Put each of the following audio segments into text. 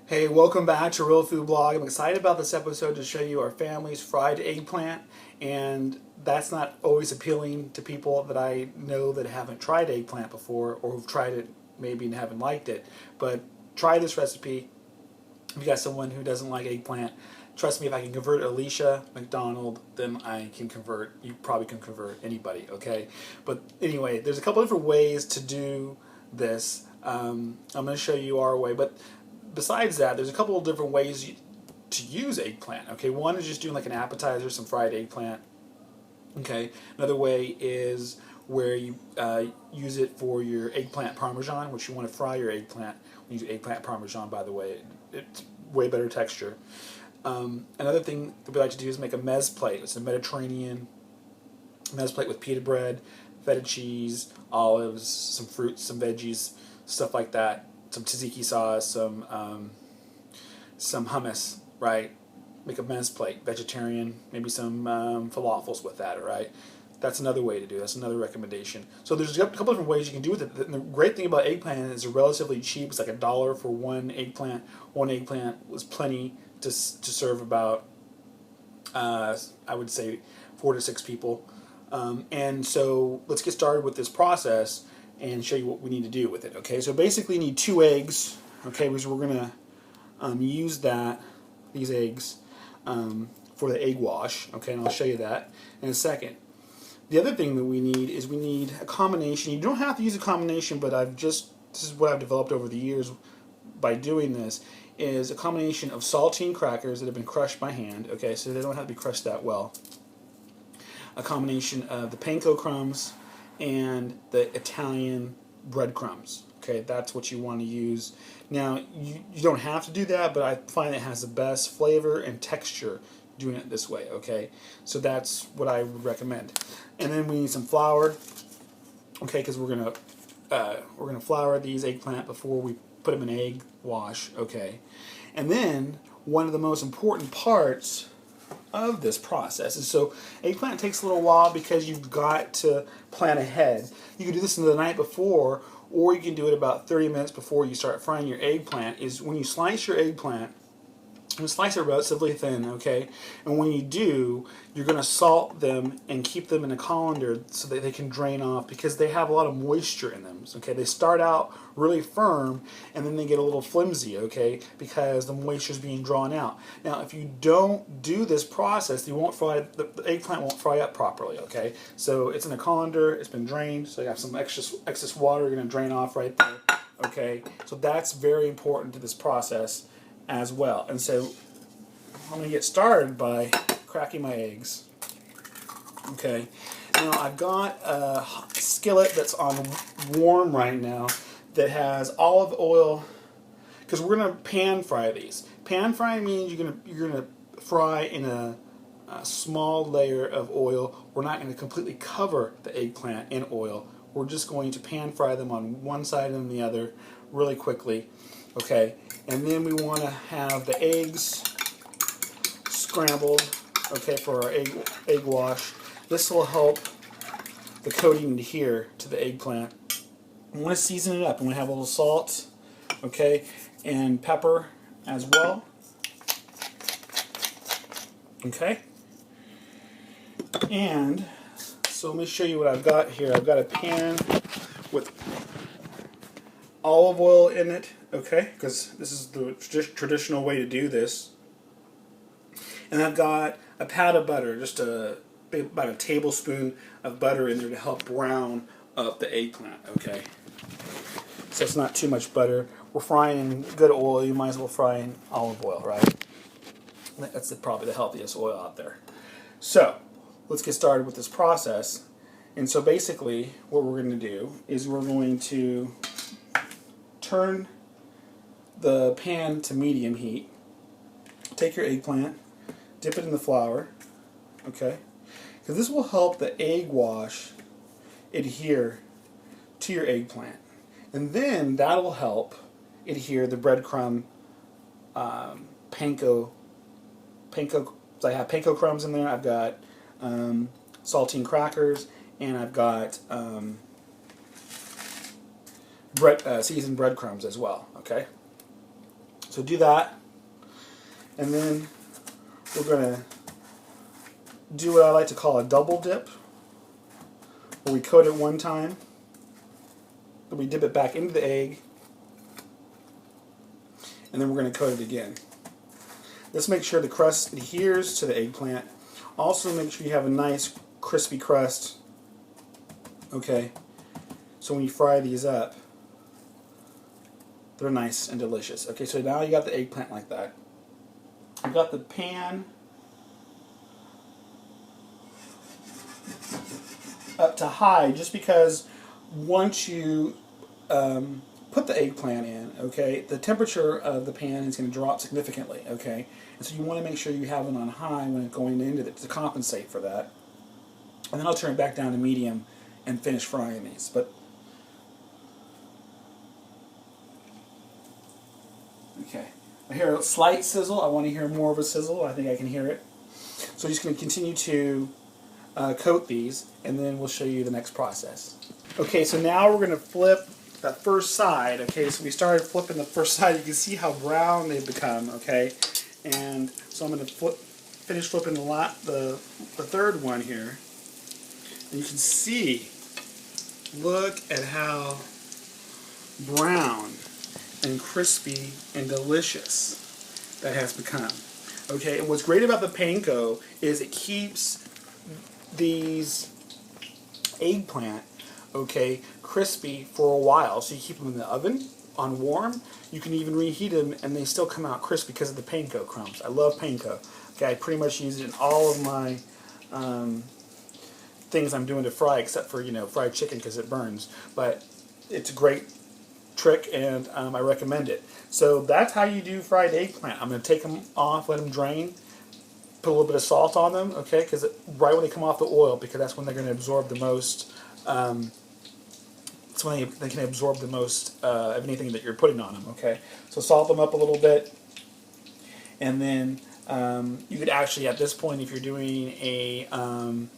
Hey, welcome back to Real Food Blog. I'm excited about this episode to show you our family's fried eggplant, and that's not always appealing to people that I know that haven't tried eggplant before or who've tried it maybe and haven't liked it. But try this recipe. If you got someone who doesn't like eggplant, trust me, if I can convert Alicia McDonald, then I can convert, you probably can convert anybody, okay? But anyway, there's a couple different ways to do this. I'm going to show you our way, but besides that, there's a couple of different ways to use eggplant. Okay, one is just doing like an appetizer, some fried eggplant. Okay, another way is where you use it for your eggplant Parmesan, which you want to fry your eggplant. We use eggplant Parmesan, by the way. It's way better texture. Another thing that we like to do is make a mezz plate. It's a Mediterranean mezz plate with pita bread, feta cheese, olives, some fruits, some veggies, stuff like that. Some tzatziki sauce, some hummus, right? Make a mezz plate, vegetarian, maybe some falafels with that, all right? That's another way to do it. That's another recommendation. So there's a couple different ways you can do it. And the great thing about eggplant is it's relatively cheap. It's like $1 for one eggplant. One eggplant was plenty to serve about, I would say, 4 to 6 people. And so let's get started with this process and show you what we need to do with it. Okay, so basically you need 2 eggs. Okay, because we're gonna use these eggs for the egg wash. Okay, and I'll show you that in a second. The other thing that we need is we need a combination. You don't have to use a combination, but this is what I've developed over the years by doing this, is a combination of saltine crackers that have been crushed by hand. Okay, so they don't have to be crushed that well. A combination of the panko crumbs and the Italian breadcrumbs. Okay, that's what you want to use. Now, you don't have to do that, but I find it has the best flavor and texture doing it this way. Okay, so that's what I would recommend. And then we need some flour. Okay, because we're gonna flour these eggplant before we put them in egg wash. Okay, and then one of the most important parts of this process. And so eggplant takes a little while because you've got to plan ahead. You can do this the night before, or you can do it about 30 minutes before you start frying your eggplant. Is when you slice your eggplant, you slice it relatively thin, okay? And when you do, you're going to salt them and keep them in a colander so that they can drain off, because they have a lot of moisture in them. Okay, they start out really firm and then they get a little flimsy, okay, because the moisture is being drawn out. Now, if you don't do this process, the eggplant won't fry up properly, okay? So it's in a colander, it's been drained, so you have some excess water you're going to drain off right there, okay? So that's very important to this process as well. And so I'm going to get started by cracking my eggs. Okay, now I've got a skillet that's on warm right now that has olive oil, because we're going to pan fry these. Pan frying means you're gonna fry in a small layer of oil. We're not going to completely cover the eggplant in oil. We're just going to pan fry them on one side and the other really quickly. Okay, and then we want to have the eggs scrambled, okay, for our egg wash. This will help the coating adhere to the eggplant. We want to season it up. We want to have a little salt, okay, and pepper as well. Okay, and so let me show you what I've got here. I've got a pan with olive oil in it, okay, because this is the traditional way to do this. And I've got a pat of butter, just about a tablespoon of butter in there to help brown up the eggplant, okay. So it's not too much butter. We're frying in good oil. You might as well fry in olive oil, right? That's probably the healthiest oil out there. So let's get started with this process. And so basically what we're going to do is we're going to turn the pan to medium heat. Take your eggplant, dip it in the flour, okay? Because this will help the egg wash adhere to your eggplant. And then that'll help adhere the breadcrumb panko. So I have panko crumbs in there. I've got saltine crackers, and I've got seasoned breadcrumbs as well. Okay, So do that, and then we're going to do what I like to call a double dip, where we coat it one time, then we dip it back into the egg, and then we're going to coat it again. This makes sure the crust adheres to the eggplant. Also make sure you have a nice crispy crust. Okay, so when you fry these up, they're nice and delicious. Okay, so now you got the eggplant like that. You got the pan up to high, just because once you put the eggplant in, okay, the temperature of the pan is going to drop significantly, okay, and so you want to make sure you have it on high when it's going into it to compensate for that. And then I'll turn it back down to medium and finish frying these. But okay, I hear a slight sizzle. I want to hear more of a sizzle. I think I can hear it. So I'm just going to continue to coat these, and then we'll show you the next process. Okay, so now we're going to flip that first side. Okay, so we started flipping the first side. You can see how brown they've become. Okay, and so I'm going to finish flipping the third one here, and you can see. Look at how brown and crispy and delicious that has become. Okay, and what's great about the panko is it keeps these eggplant, okay, crispy for a while. So you keep them in the oven on warm. You can even reheat them and they still come out crispy because of the panko crumbs. I love panko. Okay, I pretty much use it in all of my things I'm doing to fry, except for, fried chicken because it burns. But it's a great trick, and I recommend it. So that's how you do fried eggplant. I'm going to take them off, let them drain, put a little bit of salt on them, okay, because right when they come off the oil, because that's when they're going to absorb the most. That's when they can absorb the most of anything that you're putting on them, okay. So salt them up a little bit, and then you could actually, at this point, if you're doing an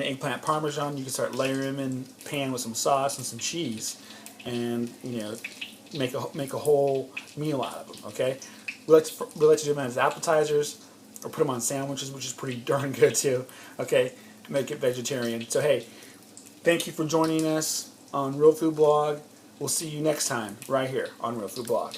eggplant Parmesan, you can start layering them in pan with some sauce and some cheese, and make a whole meal out of them. Okay, we like to do them as appetizers, or put them on sandwiches, which is pretty darn good too. Okay, make it vegetarian. So hey, thank you for joining us on Real Food Blog. We'll see you next time right here on Real Food Blog.